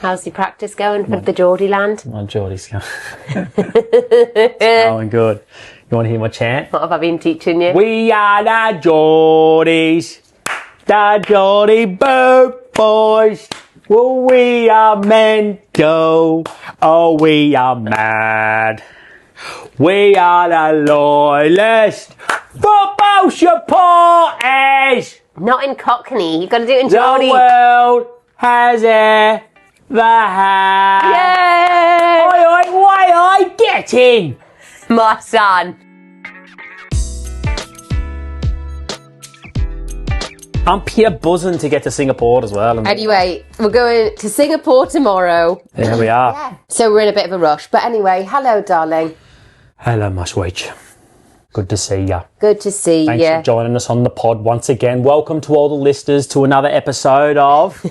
How's your practice going for the Geordie land? My Geordie's going. It's going good. You want to hear my chant? What have I been teaching you? We are the Geordies, the Geordie Boat Boys. Well, we are mental. Oh, we are mad. We are the loyalist football supporters. Not in Cockney. You've got to do it in Geordie. The world has ever had. Yay! Oi, oi, oi, get in. My son. I'm pure buzzing to get to Singapore as well. Anyway, we're going to Singapore tomorrow. There we are. Yeah. So we're in a bit of a rush. But anyway, hello, darling. Hello, my sweet. Good to see ya. Good to see you. Thanks for joining us on the pod once again. Welcome to all the listeners to another episode of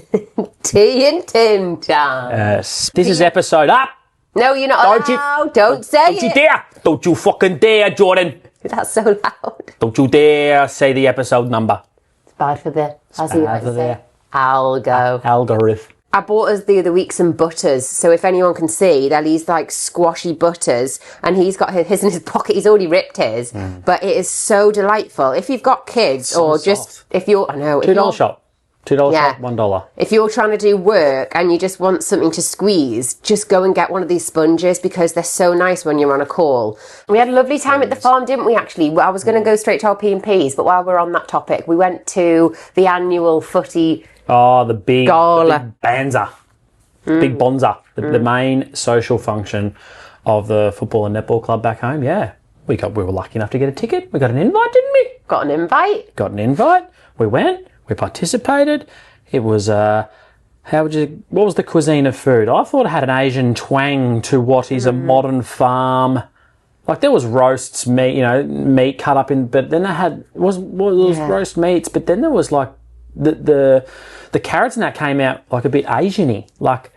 Tea and Timtams. This is episode up. No, you're not allowed. Don't say Don't you dare. Don't you fucking dare, Jordan. That's so loud. Don't you dare say the episode number. It's bad for the, as bad you like for to say, the algo. Algorithm. I bought us the other week some butters, so if anyone can see, they're these like squashy butters, and he's got his in his pocket. He's already ripped his, but it is so delightful. If you've got kids, So or soft. just if you're, I know, $2 shop. $2 Yeah. shop, $1. If you're trying to do work and you just want something to squeeze, just go and get one of these sponges because they're so nice when you're on a call. We had a lovely time at the farm, didn't we, actually? I was going to go straight to our P&Ps, but while we're on that topic, we went to the annual footy. Oh, the big Gala. Banza. Big Bonza. The main social function of the football and netball club back home. Yeah. We were lucky enough to get a ticket. We got an invite, didn't we? Got an invite. Got an invite. We went. We participated. It was, what was the cuisine of food? I thought it had an Asian twang to what is a modern farm. Like there was roasts, meat cut up in, but then they had, was roast meats, but then there was like the carrots and that came out like a bit Asian-y, like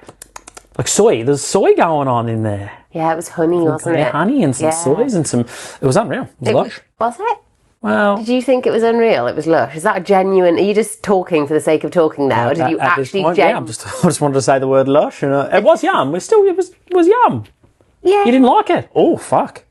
soy. There's soy going on in there. Yeah, it was honey, wasn't it? Honey and some soys and some, it was unreal. It was lush. Was it? Well, Did you think it was unreal? It was lush. Is that a genuine? Are you just talking for the sake of talking now, or did you at this actually? point, I just wanted to say the word lush, and it was yum. It was yum. Yeah. You didn't like it? Oh fuck!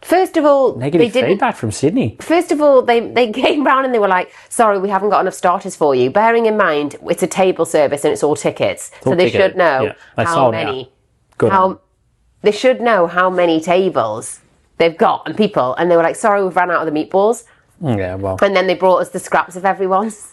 First of all, Negative feedback from Sydney. First of all, they came round and they were like, "Sorry, we haven't got enough starters for you." Bearing in mind, it's a table service and it's all tickets, so they should know how many. Good. They should know how many tables they've got and people, and they were like, "Sorry, we've run out of the meatballs." Yeah, well, And then they brought us the scraps of everyone's.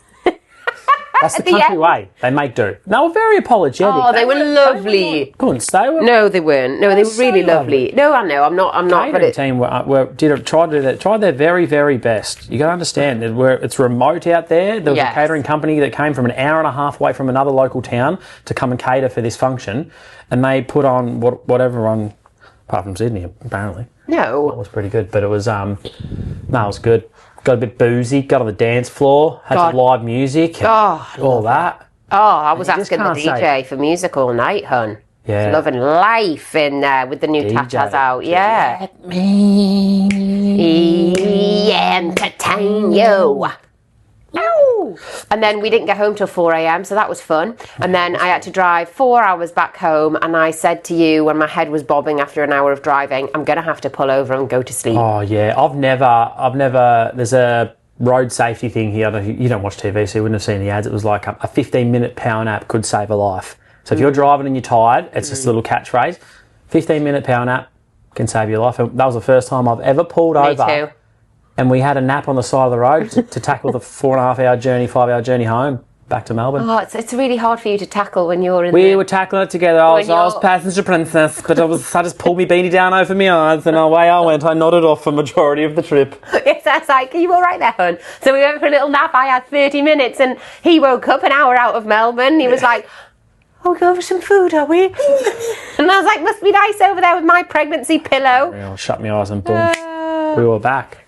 that's the the country end. way. They make do. They were very apologetic. Oh, they were lovely. Couldn't stay with. No, they weren't. No, they were so really lovely. lovely. No, I know. I'm not. But Catering team tried their very, very best. You got to understand, it's remote out there. There was a catering company that came from an hour and a half away from another local town to come and cater for this function, and they put on whatever on, apart from Sydney, apparently. No. It was pretty good, but it was it was good. Got a bit boozy, got on the dance floor, had some live music, all that. Oh, I was you just asking the can't say- DJ for music all night, hun. Yeah. Loving life in with the new tatas out. Yeah. Let me Entertain you. Ow. And then we didn't get home till 4 a.m, so that was fun. And then I had to drive 4 hours back home, and I said to you when my head was bobbing after an hour of driving, I'm going to have to pull over and go to sleep. Oh yeah, I've never. There's a road safety thing here. You don't watch TV, so you wouldn't have seen the ads. It was like a 15-minute power nap could save a life. So if you're driving and you're tired, it's just a little catchphrase. 15-minute power nap can save your life. And that was the first time I've ever pulled over. Me too. And we had a nap on the side of the road to tackle the 4.5-hour journey, 5-hour journey home back to Melbourne. Oh, it's really hard for you to tackle when you're in We were tackling it together. I was passenger princess, but I just pulled my beanie down over my eyes, and away I went. I nodded off for majority of the trip. Yes, that's like, are you all right there, hun? So we went for a little nap. I had 30 minutes, and he woke up an hour out of Melbourne. He was like, "Oh, we're going for some food, are we?" And I was like, "Must be nice over there with my pregnancy pillow." I shut my eyes and boom, we were back.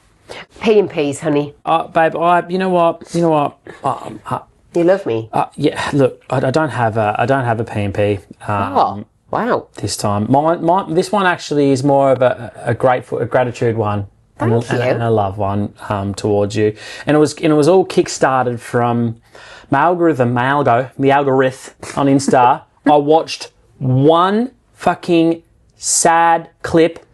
P&Ps, honey. Babe, you know what? You love me. Yeah, look, I don't have a P&P. Oh, wow. This time, this one actually is more of a gratitude one. Thank you. And a love one towards you. And it was all kick-started from my algorithm on Insta. I watched one fucking sad clip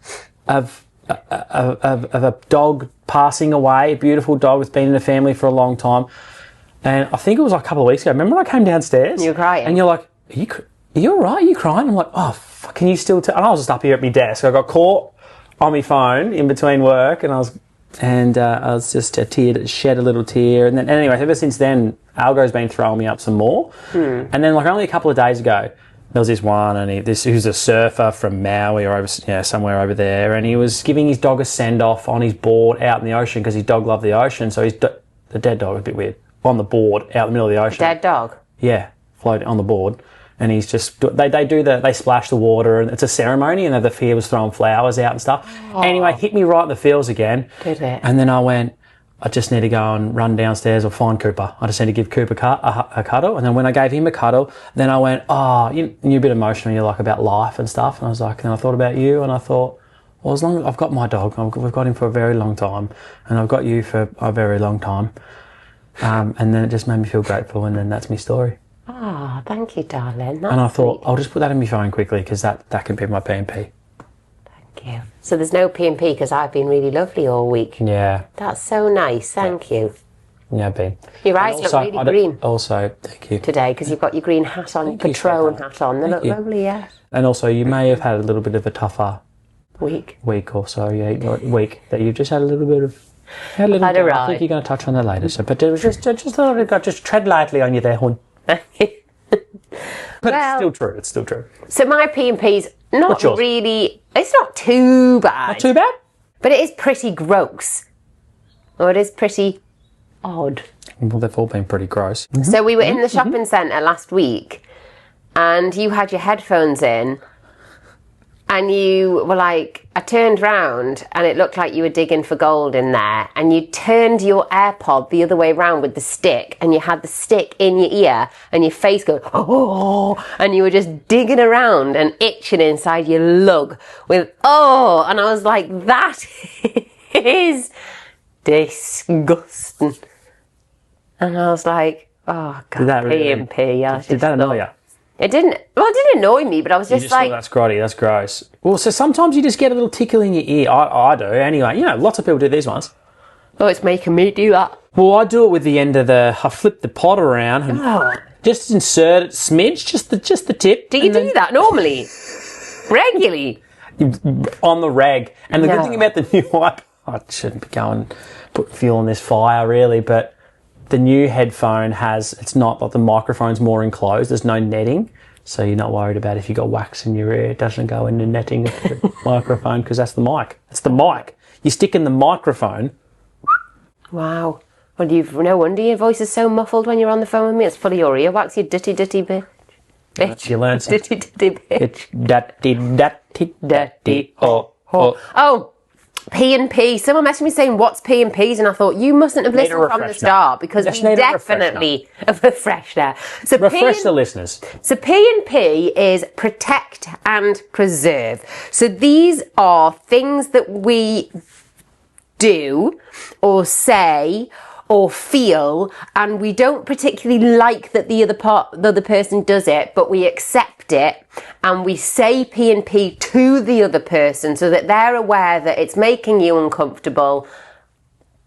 of a dog passing away, a beautiful dog that's been in the family for a long time. And I think it was like a couple of weeks ago. Remember when I came downstairs? You were crying. And you're like, are you all right? Are you crying? I'm like, oh, fuck, can you still tell? And I was just up here at my desk. I got caught on my phone in between work, and I was just shed a little tear. And then anyway, ever since then, Algo's been throwing me up some more. And then like only a couple of days ago, there was this one, and who's a surfer from Maui or somewhere over there, and he was giving his dog a send-off on his board out in the ocean because his dog loved the ocean. So the dead dog, a bit weird, on the board out in the middle of the ocean. Dead dog? Yeah, floating on the board. And he's just, they splash the water, and it's a ceremony, and the fear was throwing flowers out and stuff. Oh. Anyway, hit me right in the feels again. Did it? And then I went, I just need to go and run downstairs or find Cooper. I just need to give Cooper a cuddle. And then when I gave him a cuddle, then I went, you're a bit emotional, you're like about life and stuff. And I was like, and I thought about you, and I thought, well, as long as I've got my dog, we've got him for a very long time, and I've got you for a very long time. And then it just made me feel grateful, and then that's my story. Oh, thank you, darling. That's and I thought, sweet. I'll just put that in my phone quickly because that can be my P&P. Thank you. So there's no P&P because I've been really lovely all week. Yeah. That's so nice. Thank you. Yeah, Ben. Your eyes look really green. Also, thank you. Today, because you've got your green hat on, your Patron hat on. They look lovely, yeah. And also, you may have had a little bit of a tougher week or so, week that you've just had a little bit of. I think you're going to touch on that later. So, but just tread lightly on you there, hon. But it's still true. It's still true. So my P&P's not really. It's not too bad. Not too bad. But it is pretty gross. Or it is pretty odd. Well, they've all been pretty gross. Mm-hmm. So we were in the shopping centre last week, and you had your headphones in, and you were like, I turned round and it looked like you were digging for gold in there, and you turned your AirPod the other way around with the stick, and you had the stick in your ear and your face going, oh, and you were just digging around and itching inside your lug with, and I was like, that is disgusting. And I was like, oh, God, P&P. Did that annoy you? It didn't annoy me, but I was just like... that's grotty, that's gross. Well, so sometimes you just get a little tickle in your ear. I do, anyway. Lots of people do these ones. Oh, it's making me do that. Well, I do it with the end of I flip the pod around and just insert it, smidge, just the tip. Do you do that normally? Regularly? On the rag. And the good thing about the new iPod, I shouldn't be going put fuel on this fire, really, but... The new headphone it's not like the microphone's more enclosed. There's no netting. So you're not worried about if you got wax in your ear. It doesn't go in the netting of the microphone because that's the mic. It's the mic. You stick in the microphone. Wow. Well, no wonder your voice is so muffled when you're on the phone with me. It's full of your earwax, you ditty bitch. Bitch. You learn something. Ditty Ditty. Oh. P&P. Someone messaged me saying, what's P&Ps? And I thought, you mustn't have listened from the start because we definitely have refreshed there. So refresh the listeners. So P&P is protect and preserve. So these are things that we do or say or feel, and we don't particularly like that the other person does it, but we accept it and we say P&P to the other person so that they're aware that it's making you uncomfortable,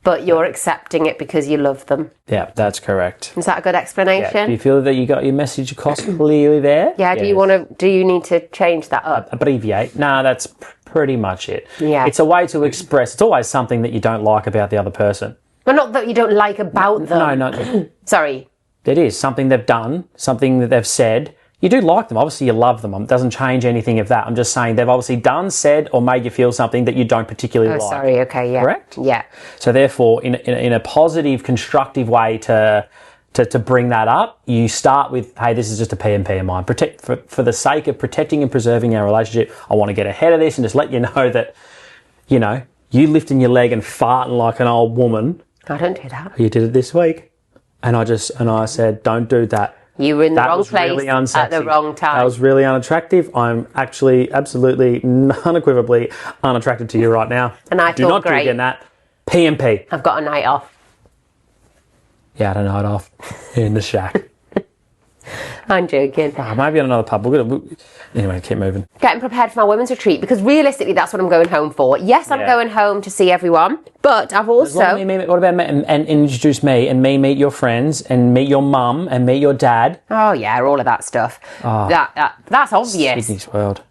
but you're accepting it because you love them. Yeah, that's correct. Is that a good explanation? Yeah. Do you feel that you got your message across clearly there? Yeah. Yes. Do you need to change that up? Abbreviate? No, that's pretty much it. Yeah. It's a way to express. It's always something that you don't like about the other person. Well, not that you don't like about them. No. Sorry. It is something they've done, something that they've said. You do like them. Obviously, you love them. It doesn't change anything of that. I'm just saying they've obviously done, said, or made you feel something that you don't particularly like. Sorry. Okay. Yeah. Correct? Yeah. So therefore, in a positive, constructive way to bring that up, you start with, hey, this is just a P&P of mine. For the sake of protecting and preserving our relationship, I want to get ahead of this and just let you know that, you lifting your leg and farting like an old woman. I don't do that. You did it this week. And I said, don't do that. You were in the wrong place really at the wrong time. That was really unattractive. I'm actually absolutely, unequivocally unattracted to you right now. And I do thought, great. Do not do again that. P&P. I've got a night off. You had a night off in the shack. I'm joking. Maybe on another pub. Anyway, keep moving. Getting prepared for my women's retreat, because realistically that's what I'm going home for. Yes, I'm going home to see everyone, but I've also... What about and introduce me and me meet your friends and meet your mum and meet your dad? Oh yeah, all of that stuff. That's obvious. Sydney's World.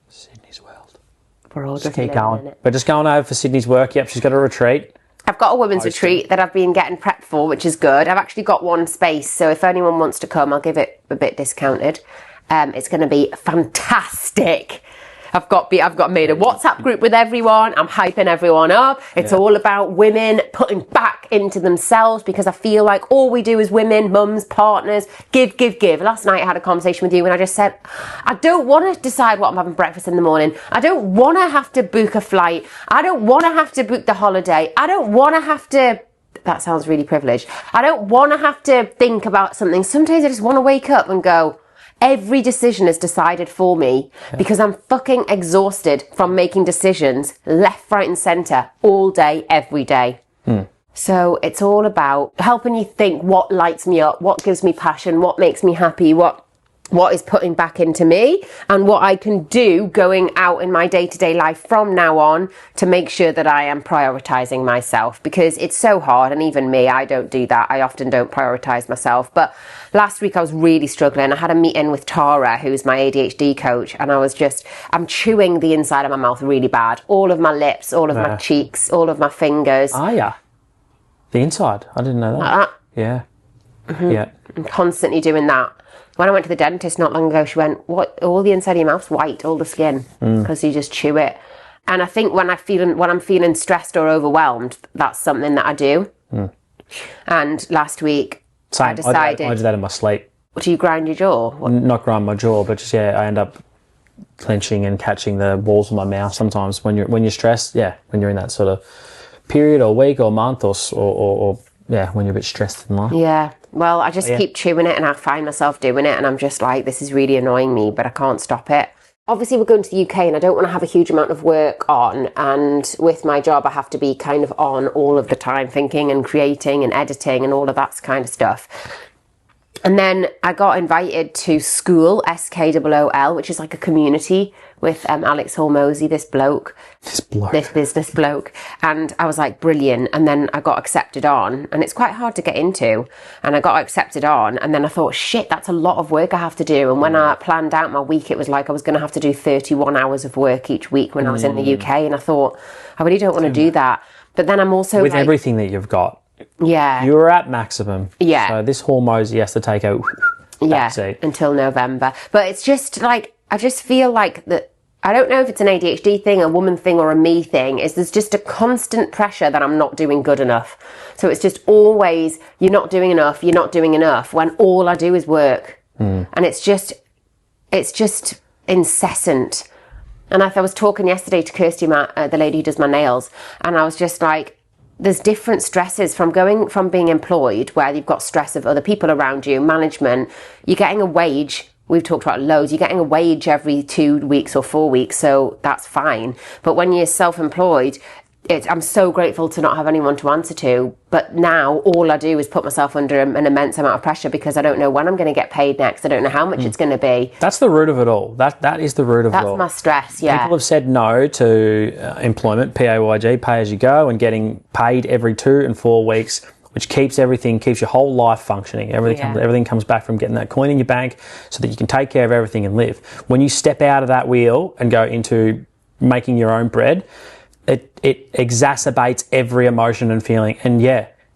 We're all just keep going. We're just going over for Sydney's work. Yep, she's got a retreat. I've got a women's retreat that I've been getting prepped for, which is good. I've actually got one space, so if anyone wants to come, I'll give it a bit discounted. It's going to be fantastic. I've got made a WhatsApp group with everyone. I'm hyping everyone up. It's all about women putting back into themselves, because I feel like all we do as women, mums, partners, give. Last night I had a conversation with you and I just said, I don't want to decide what I'm having breakfast in the morning. I don't want to have to book a flight. I don't want to have to book the holiday. I don't want to have to... That sounds really privileged. I don't want to have to think about something. Sometimes I just want to wake up and go... Every decision is decided for me because I'm fucking exhausted from making decisions left, right and centre all day, every day. So it's all about helping you think what lights me up, what gives me passion, what makes me happy, what is putting back into me, and what I can do going out in my day-to-day life from now on to make sure that I am prioritising myself, because it's so hard, and even me, I don't do that. I often don't prioritise myself. But last week I was really struggling. I had a meeting with Tara, who's my ADHD coach, and I'm chewing the inside of my mouth really bad. All of my lips, all of my cheeks, all of my fingers. Ah, yeah. The inside. I didn't know that. Like that. Yeah. Mm-hmm. Yeah. I'm constantly doing that. When I went to the dentist not long ago, she went, "What? All the inside of your mouth's white, all the skin, because you just chew it." And I think when I'm feeling stressed or overwhelmed, that's something that I do. And last week, I decided I do that in my sleep. Do you grind your jaw? Not grind my jaw, but just I end up clenching and catching the walls of my mouth sometimes when you're stressed. Yeah, when you're in that sort of period or week or month or when you're a bit stressed in life. Yeah. Well, I just keep chewing it and I find myself doing it and I'm just like, this is really annoying me, but I can't stop it. Obviously, we're going to the UK and I don't want to have a huge amount of work on. And with my job, I have to be kind of on all of the time, thinking and creating and editing and all of that kind of stuff. And then I got invited to School, SKOOL, which is like a community with Alex Hormozy, this business bloke. And I was like, brilliant. And then I got accepted on, and it's quite hard to get into. And I got accepted on, and then I thought, shit, that's a lot of work I have to do. And when I planned out my week, it was like I was going to have to do 31 hours of work each week when I was in the UK. And I thought, I really don't want to do that. But then I'm also with everything that you've got. Yeah. You're at maximum. Yeah. So this Hormozy has to take a backseat. Until November. But it's just like, I just feel like that, I don't know if it's an ADHD thing, a woman thing or a me thing, is there's just a constant pressure that I'm not doing good enough. So it's just always, you're not doing enough, when all I do is work. And it's just incessant. And I was talking yesterday to Kirsty, the lady who does my nails, and I was just like, there's different stresses from being employed, where you've got stress of other people around you, management, you're getting a wage. We've talked about loads. You're getting a wage every 2 weeks or 4 weeks, so that's fine. But when you're self-employed, I'm so grateful to not have anyone to answer to. But now all I do is put myself under an immense amount of pressure because I don't know when I'm going to get paid next. I don't know how much it's going to be. That's the root of it all. That is the root of it all. That's my stress, yeah. People have said no to employment, PAYG, pay as you go, and getting paid every 2 and 4 weeks, which keeps your whole life functioning. Everything comes back from getting that coin in your bank so that you can take care of everything and live. When you step out of that wheel and go into making your own bread, it exacerbates every emotion and feeling. And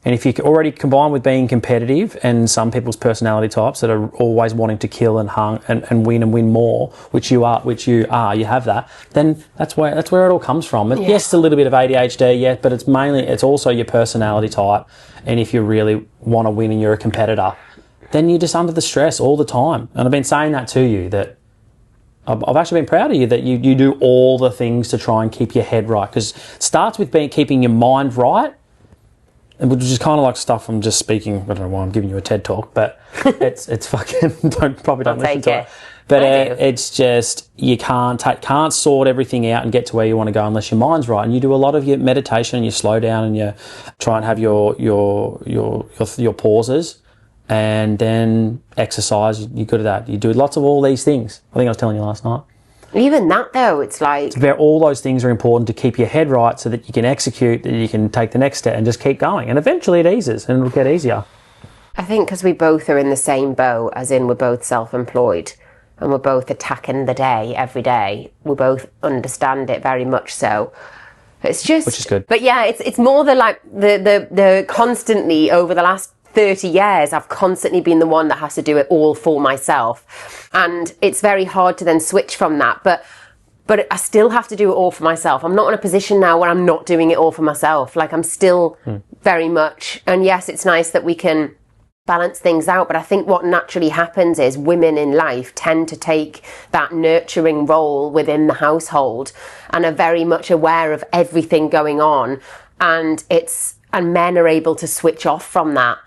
if you already combine with being competitive and some people's personality types that are always wanting to kill and win more, which you have that, then that's where it all comes from. And yes, it's a little bit of ADHD, but it's also your personality type. And if you really want to win and you're a competitor, then you're just under the stress all the time. And I've been saying that to you, that I've actually been proud of you that you do all the things to try and keep your head right, because it starts with keeping your mind right, which is kind of like stuff I'm just speaking. I don't know why I'm giving you a TED talk, but it's fucking don't listen to it. But it's just you can't sort everything out and get to where you want to go unless your mind's right. And you do a lot of your meditation and you slow down and you try and have your pauses. and then exercise. You're good at that. You do lots of all these things. I think I was telling you last night. Even that, though, it's like... All those things are important to keep your head right so that you can execute, that you can take the next step and just keep going. And eventually it eases and it'll get easier. I think because we both are in the same boat, as in we're both self-employed and we're both attacking the day every day. We both understand it very much so. It's just... Which is good. But yeah, it's more the constantly over the last 30 years, I've constantly been the one that has to do it all for myself. And it's very hard to then switch from that. But I still have to do it all for myself. I'm not in a position now where I'm not doing it all for myself. Like, I'm still very much... And yes, it's nice that we can balance things out, but I think what naturally happens is women in life tend to take that nurturing role within the household and are very much aware of everything going on, and men are able to switch off from that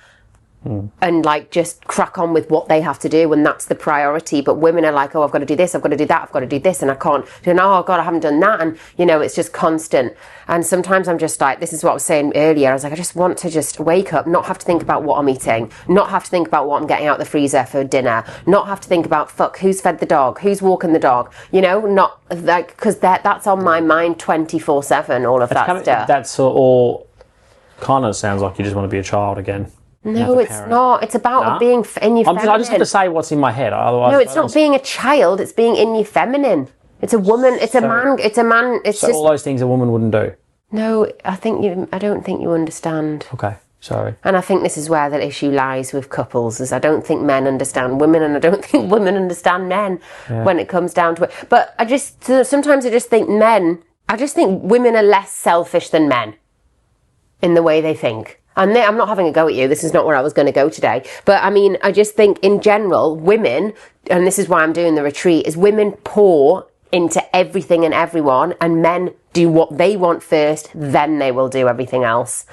and like just crack on with what they have to do, and that's the priority. But women are like, oh, I've got to do this, I've got to do that, I've got to do this, and I can't do, oh God, I haven't done that. And it's just constant. And sometimes I'm just like, this is what I was saying earlier, I was like, I just want to just wake up, not have to think about what I'm eating, not have to think about what I'm getting out the freezer for dinner, not have to think about who's fed the dog, who's walking the dog, not like, because that's on my mind 24/7, all of that stuff. That's all kind of sounds like you just want to be a child again. No, it's not. It's about being in your feminine. I just have to say what's in my head. Otherwise, no, it's not being a child. It's being in your feminine. It's a woman. It's a man. It's a man. It's so just all those things a woman wouldn't do. No, I don't think you understand. Okay, sorry. And I think this is where the issue lies with couples, is I don't think men understand women, and I don't think women understand men when it comes down to it. But sometimes I just think women are less selfish than men in the way they think. And I'm not having a go at you. This is not where I was going to go today. But I mean, I just think in general, women, and this is why I'm doing the retreat, is women pour into everything and everyone, and men do what they want first, then they will do everything else.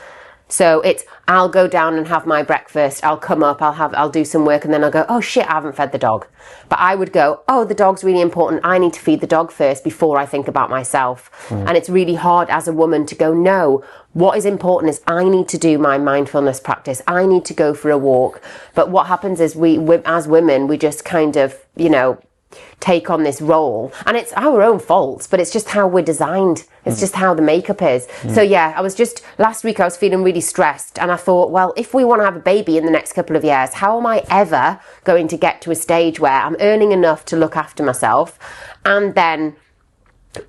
So I'll go down and have my breakfast, I'll come up, I'll do some work, and then I'll go, oh shit, I haven't fed the dog. But I would go, oh, the dog's really important, I need to feed the dog first before I think about myself. And it's really hard as a woman to go, no, what is important is I need to do my mindfulness practice, I need to go for a walk. But what happens is we as women, we just kind of, take on this role, and it's our own faults, but it's just how we're designed. It's just how the makeup is. So yeah, last week I was feeling really stressed, and I thought, well, if we want to have a baby in the next couple of years, how am I ever going to get to a stage where I'm earning enough to look after myself, and then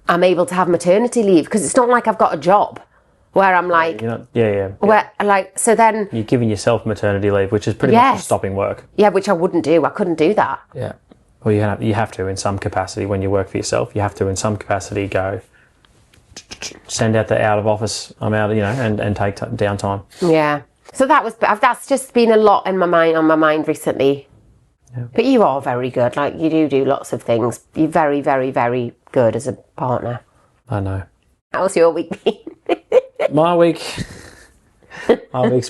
I'm able to have maternity leave? Because it's not like I've got a job where I'm like, where like, so then you're giving yourself maternity leave, which is pretty much just stopping work. Yeah, which I wouldn't do. I couldn't do that. Yeah. Well, you have to in some capacity when you work for yourself. You have to in some capacity go send out the out of office. I'm out, and take downtime. Yeah. So that's just been a lot on my mind recently. Yeah. But you are very good. Like, you do lots of things. You're very, very, very good as a partner. I know. How's your week been? My week's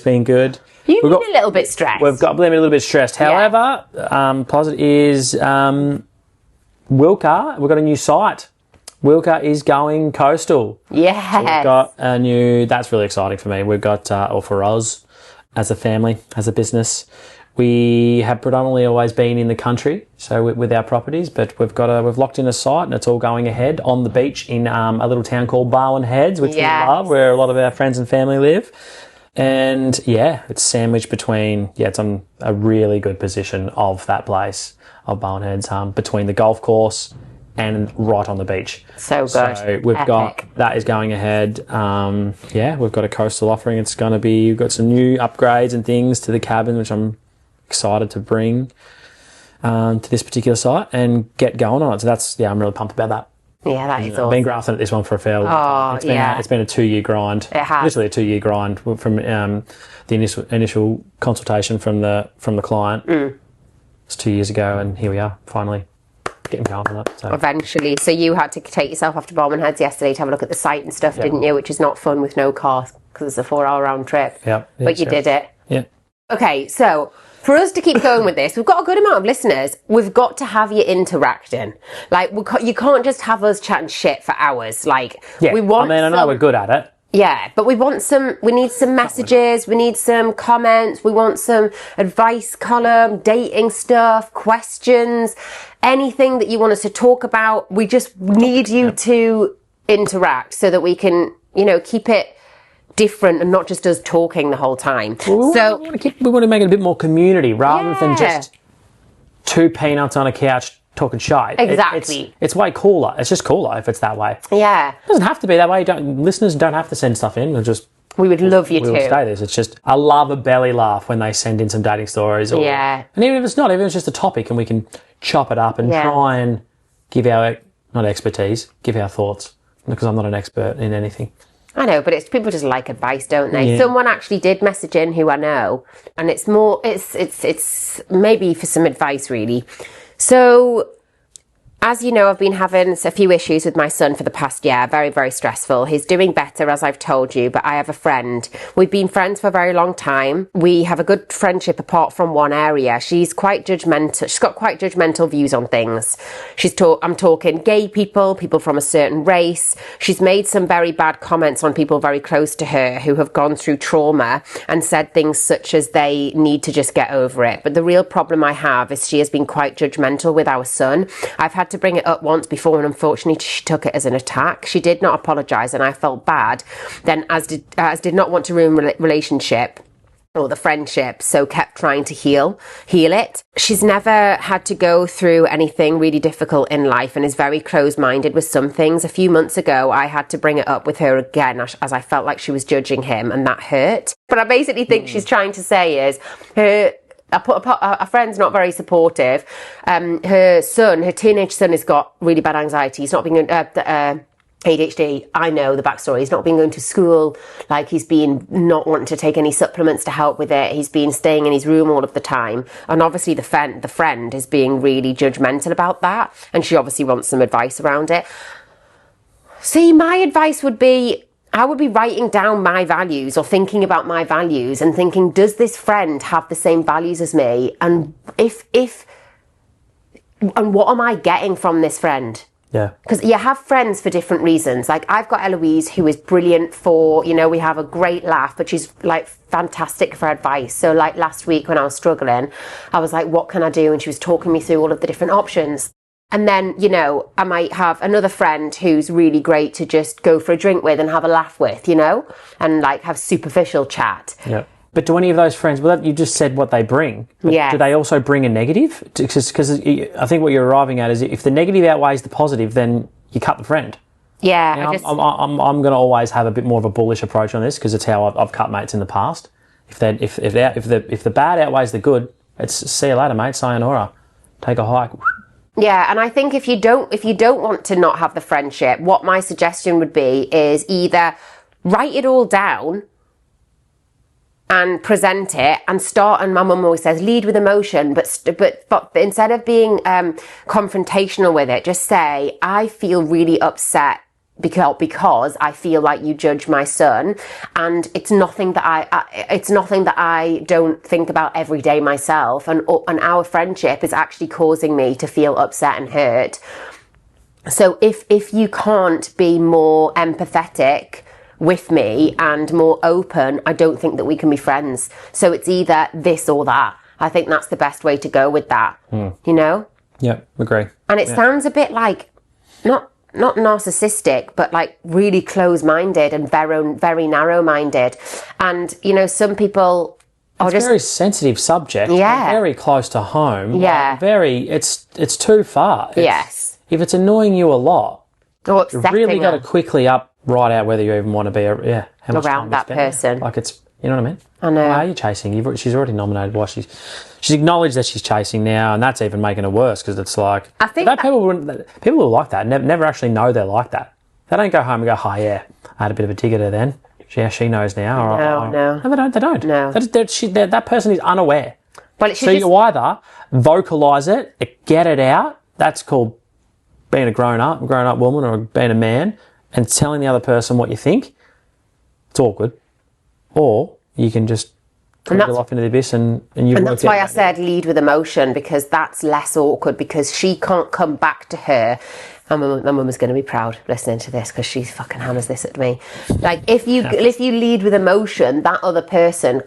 been good. You've been a little bit stressed. We've been a little bit stressed. However, positive is Wilka. We've got a new site. Wilka is going coastal. Yes. So we've got a new... That's really exciting for me. We've got, or for us, as a family, as a business, we have predominantly always been in the country, so with our properties, but we've locked in a site, and it's all going ahead on the beach in a little town called Barwon Heads, which we love, where a lot of our friends and family live. And it's sandwiched between, it's on a really good position of that place, of Barwon Heads, between the golf course and right on the beach. So good. So we've got, that is going ahead. We've got a coastal offering. It's going to be, we've got some new upgrades and things to the cabin, which I'm excited to bring to this particular site and get going on it. So I'm really pumped about that. Yeah, that is awesome. I've been grafting at this one for a fair while. It's been a 2-year grind. It has. Literally a 2-year grind from the initial consultation from the client. It's 2 years ago, and here we are, finally getting going on it. So. Eventually. So you had to take yourself off to Barwon Heads yesterday to have a look at the site and stuff, didn't you? Which is not fun with no car, because it's a 4-hour round trip. But you did it. Yeah. Okay, so... for us to keep going with this, we've got a good amount of listeners. We've got to have you interacting. Like, you can't just have us chatting shit for hours. Like, we want. I know we're good at it. Yeah, but we need some messages, we need some comments, we want some advice column, dating stuff, questions, anything that you want us to talk about. We just need you to interact so that we can, keep it different and not just us talking the whole time. Well, we want to make it a bit more community rather than just two peanuts on a couch talking shite. Exactly. It's way cooler. It's just cooler if it's that way. Yeah. It doesn't have to be that way. Listeners don't have to send stuff in. We would love you we'll to. Stay this. It's just, I love a belly laugh when they send in some dating stories. And even if it's not, even if it's just a topic and we can chop it up and try and give our, not expertise, give our thoughts. Because I'm not an expert in anything. I know, but people just like advice, don't they? Yeah. Someone actually did message in who I know, and it's maybe for some advice, really. So, as you know, I've been having a few issues with my son for the past year. Very, very stressful. He's doing better, as I've told you, but I have a friend. We've been friends for a very long time. We have a good friendship apart from one area. She's quite judgmental. She's got quite judgmental views on things. I'm talking gay people from a certain race. She's made some very bad comments on people very close to her who have gone through trauma and said things such as they need to just get over it. But the real problem I have is she has been quite judgmental with our son. I've had to bring it up once before, and unfortunately she took it as an attack. She did not apologise, and I felt bad then, as did not want to ruin relationship or the friendship, so kept trying to heal it. She's never had to go through anything really difficult in life and is very close-minded with some things. A few months ago I had to bring it up with her again as I felt like she was judging him, and that hurt. But I basically think she's trying to say is a friend's not very supportive. Her teenage son has got really bad anxiety. He's not being ADHD. I know the backstory. He's not been going to school. Like, he's been not wanting to take any supplements to help with it. He's been staying in his room all of the time. And obviously the friend is being really judgmental about that. And she obviously wants some advice around it. See, my advice would be, I would be writing down my values or thinking about my values and thinking, does this friend have the same values as me? And and what am I getting from this friend? Yeah. Because you have friends for different reasons. Like, I've got Eloise, who is brilliant for, we have a great laugh, but she's like fantastic for advice. So like last week when I was struggling, I was like, what can I do? And she was talking me through all of the different options. And then, I might have another friend who's really great to just go for a drink with and have a laugh with, and like have superficial chat. Yeah. But do any of those friends, you just said what they bring. Yeah. Do they also bring a negative? Because I think what you're arriving at is if the negative outweighs the positive, then you cut the friend. Yeah. Now, I'm going to always have a bit more of a bullish approach on this because it's how I've cut mates in the past. If the bad outweighs the good, it's see you later, mate. Sayonara. Take a hike. Yeah, and I think if you don't want to not have the friendship, what my suggestion would be is either write it all down and present it and start, and my mum always says lead with emotion, but instead of being confrontational with it, just say, I feel really upset because I feel like you judge my son, and it's nothing that I don't think about every day myself, and our friendship is actually causing me to feel upset and hurt. So if you can't be more empathetic with me and more open, I don't think that we can be friends. So it's either this or that. I think that's the best way to go with that. Yeah, agree. And it sounds a bit like not narcissistic, but like really close-minded and very narrow-minded. And, some people are it's just... a very sensitive subject. Yeah. Very close to home. Yeah. It's too far. Yes. If it's annoying you a lot, Or you've upsetting really got to her quickly write out whether you even want to be how much around time that you spend. person. Like, it's, you know what I mean? I know. Why are you chasing? She's already nominated why she's acknowledged that she's chasing now, and that's even making it worse because it's like, I think people who like that never actually know they're like that. They don't go home and go, oh yeah, I had a bit of a dig at her then. She knows now. No, they don't. No. That person is unaware. Well, So you either vocalise it, get it out. That's called being a grown-up woman or being a man, and telling the other person what you think. It's awkward. Or you can just Drag your life into the abyss and you. And that's why I said lead with emotion, because that's less awkward, because she can't come back to her. My mum is going to be proud listening to this, because she fucking hammers this at me. Like, if you lead with emotion, that other person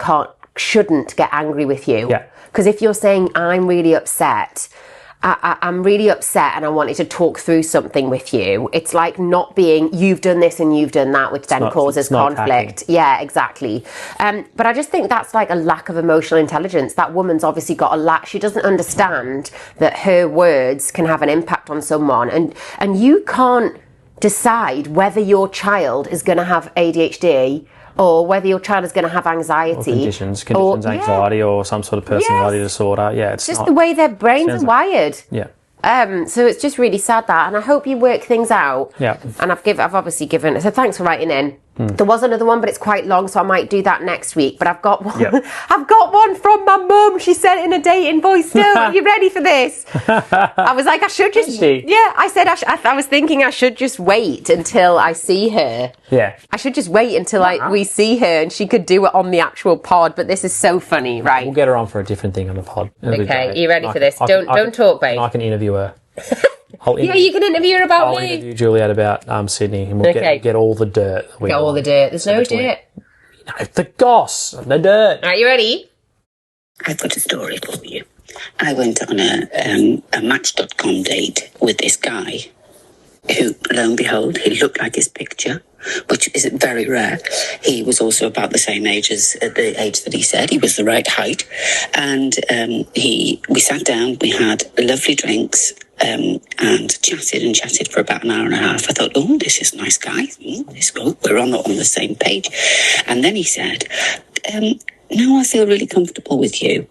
shouldn't get angry with you. Yeah. Because if you're saying, I'm really upset, I'm really upset and I wanted to talk through something with you, it's like not being, you've done this and you've done that, which then causes conflict. Yeah, exactly. But I just think that's like a lack of emotional intelligence. That woman's obviously got a lack. She doesn't understand that her words can have an impact on someone. And you can't decide whether your child is going to have ADHD or whether your child is going to have anxiety. Or conditions, anxiety, or some sort of personality disorder. Yeah, it's just the way their brains are wired. Yeah. So it's just really sad that, and I hope you work things out. Yeah. And I've obviously given, so thanks for writing in. There was another one, but it's quite long, so I might do that next week. But I've got one. Yep. I've got one from my mum. She sent in a dating voice note. Are you ready for this? I was like, I should just. Yeah, I said I was thinking I should just wait until I see her. Yeah. I should just wait until we see her, and she could do it on the actual pod. But this is so funny, right? We'll get her on for a different thing on the pod. Okay, are you ready for this? Don't talk, babe. I can interview her. Yeah, you can interview her about me. I'll interview Juliet about Sydney, and we'll get all the dirt. All the dirt. There's no dirt. No, the goss, the dirt. Are you ready? I've got a story for you. I went on a Match.com date with this guy who, lo and behold, he looked like his picture, which is very rare. He was also about the same age as the age that he said. He was the right height. And we sat down, we had lovely drinks, and chatted for about an hour and a half. I thought, oh, this is a nice guy. We're on the same page. And then he said, now I feel really comfortable with you.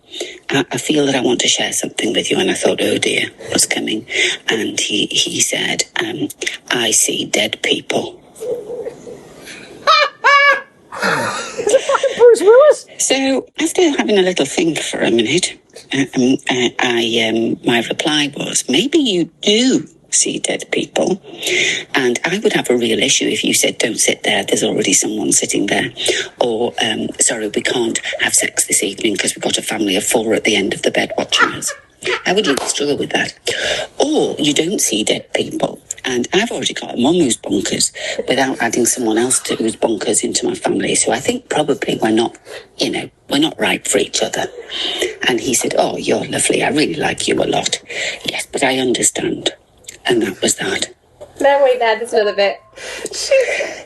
I feel that I want to share something with you. And I thought, oh dear, what's coming? And he said, I see dead people. Bruce Willis. So after having a little think for a minute, my reply was, maybe you do see dead people, and I would have a real issue if you said, don't sit there, there's already someone sitting there, or sorry, we can't have sex this evening because we've got a family of 4 at the end of the bed watching us. I would really struggle with that. Or you don't see dead people, and I've already got a mum who's bonkers without adding someone else who's bonkers into my family. So I think probably we're not right for each other. And he said, oh, you're lovely. I really like you a lot. Yes, but I understand. And that was that. No, wait there. There's another bit.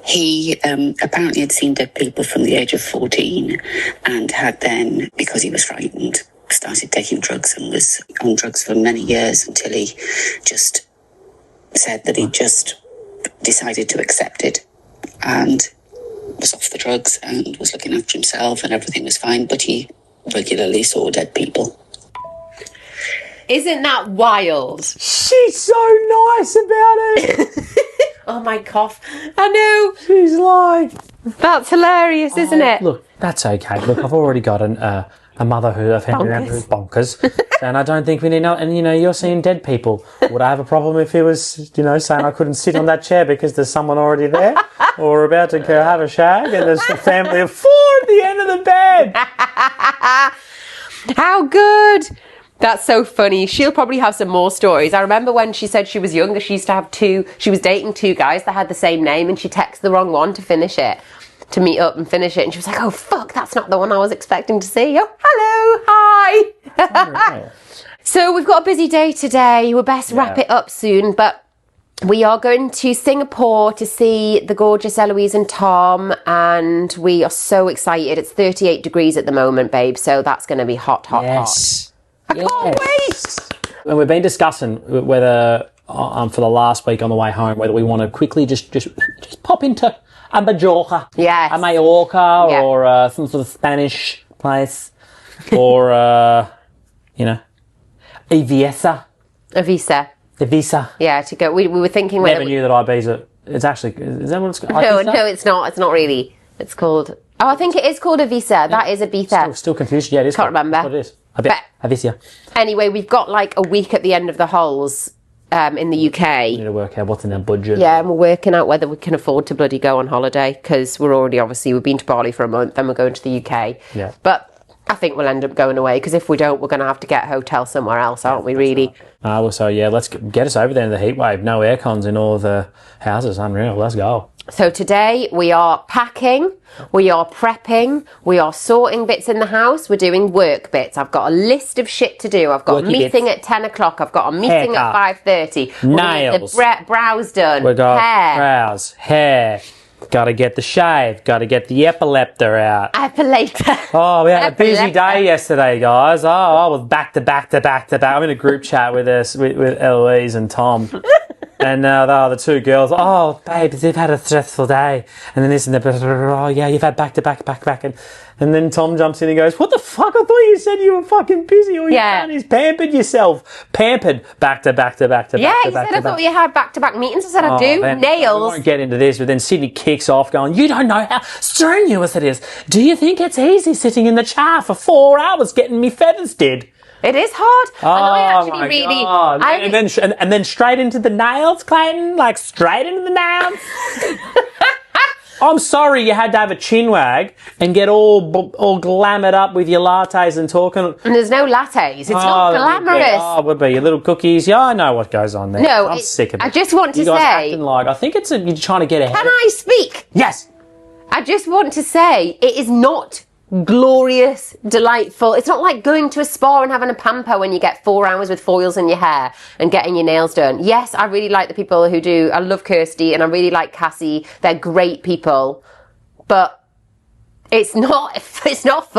He apparently had seen dead people from the age of 14 and had then, because he was frightened, started taking drugs and was on drugs for many years until he just said that he just decided to accept it and was off the drugs and was looking after himself and everything was fine, but he regularly saw dead people. Isn't that wild? She's so nice about it. Oh, my cough. I know. She's like... That's hilarious, isn't it? Look, that's okay. Look, I've already got a mother who I've had around who's bonkers. And I don't think we need... And, you're seeing dead people. Would I have a problem if he was, saying I couldn't sit on that chair because there's someone already there? Or about to have a shag and there's a family of 4 at the end of the bed? How good! That's so funny. She'll probably have some more stories. I remember when she said she was younger, she used to have she was dating 2 guys that had the same name, and she texted the wrong one to meet up and finish it. And she was like, oh, fuck, that's not the one I was expecting to see. Oh, hello, hi. Oh, So we've got a busy day today. We'll best wrap it up soon, but we are going to Singapore to see the gorgeous Eloise and Tom, and we are so excited. It's 38 degrees at the moment, babe, so that's going to be hot, hot. I can't wait! And we've been discussing whether, for the last week on the way home, whether we want to quickly just pop into a Majorca. Yes. A Mallorca or some sort of Spanish place. Or, Ibiza. Ibiza. Yeah, to go. We were thinking... Never knew that Ibiza... It's actually... Is that what it's called? No, it's not. It's not really. It's called... Oh, I think it is called Ibiza. That is Ibiza. Still confused. Yeah, it is. Can't remember. That's what it is. Ibiza. Anyway, we've got like a week at the end of the holes in the UK. We need to work out what's in their budget. Yeah, and we're working out whether we can afford to bloody go on holiday, because we've been to Bali for a month and we're going to the UK. Yeah. But I think we'll end up going away, because if we don't, we're going to have to get a hotel somewhere else, aren't we, really? So yeah, let's get us over there in the heat wave. No air cons in all the houses. Unreal. Let's go. So today we are packing, we are prepping, we are sorting bits in the house, we're doing work bits. I've got a list of shit to do. I've got a meeting at 10 o'clock. I've got a meeting at 5:30. Nails. The brows done. We got hair. brows, hair. Got to get the shave. Got to get the epileptor out. Epilator. Oh, we had a busy day yesterday, guys. Oh, I was back to back to back to back. I'm in a group chat with Eloise and Tom. And the two girls, oh, babe, they've had a stressful day. And then this and that, oh, yeah, you've had back to back. And then Tom jumps in and goes, what the fuck? I thought you said you were fucking busy. All you've done is pampered yourself. Pampered back to back to back to yeah, back he to back. said I thought you had back-to-back meetings. I said I do. Nails. We won't get into this, but then Sydney kicks off going, you don't know how strenuous it is. Do you think it's easy sitting in the chair for 4 hours getting me feathers did? It is hard. Oh, and I actually really... God. And then straight into the nails, Clayton? Like, straight into the nails? I'm sorry you had to have a chin wag and get all glamoured up with your lattes and talking. And there's no lattes. It's not glamorous. It would be your little cookies. Yeah, I know what goes on there. No, I'm sick of it. I just want to you guys say... acting like, I think it's you're trying to get ahead. Can I speak? Yes. I just want to say it is not glorious, delightful. It's not like going to a spa and having a pamper when you get 4 hours with foils in your hair and getting your nails done. Yes, I really like the people who do. I love Kirsty and I really like Cassie. They're great people, but it's not fun. It's not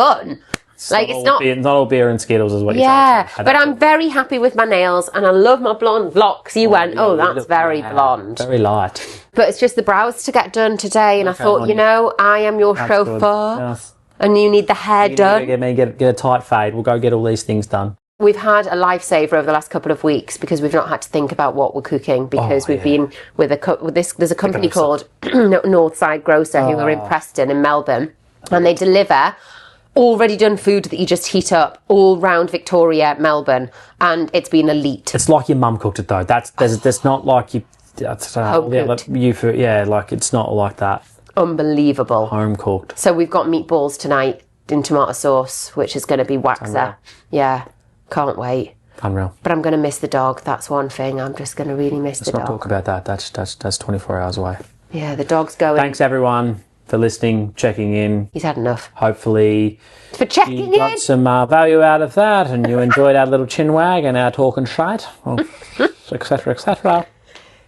all beer and Skittles is what you're saying. Yeah, but I'm very happy with my nails and I love my blonde locks. You went, oh, that's very blonde. Very light. But it's just the brows to get done today, and I thought, I am your chauffeur. Yes. And you need the hair done. Get a tight fade. We'll go get all these things done. We've had a lifesaver over the last couple of weeks because we've not had to think about what we're cooking because we've been with there's a company called Northside Grocer who are in Preston in Melbourne, and they deliver already done food that you just heat up all round Victoria, Melbourne, and it's been elite. It's like your mum cooked it though. There's not like you. It's not like that. Unbelievable. Home cooked. So we've got meatballs tonight in tomato sauce, which is going to be waxer. Yeah, can't wait. Unreal. But I'm going to miss the dog. That's one thing. I'm just going to really miss the dog. Let's not talk about that. That's 24 hours away. Yeah, the dog's going. Thanks everyone for listening, checking in. He's had enough. Hopefully for checking you got some value out of that and you enjoyed our little chin wag and our talking shite, etc, etc.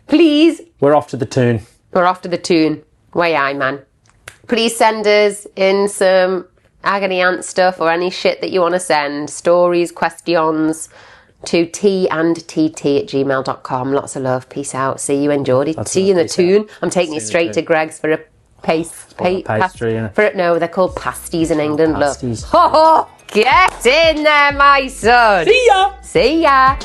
Please. We're off to the tune. Way aye, man. Please send us in some agony aunt stuff or any shit that you want to send. Stories, questions to tandtt@gmail.com. Lots of love. Peace out. See you in Geordie. See you in the tune. I'm taking you straight to Greg's for a pastry. No, they're called pasties in England. Pasties. Look. Get in there, my son. See ya.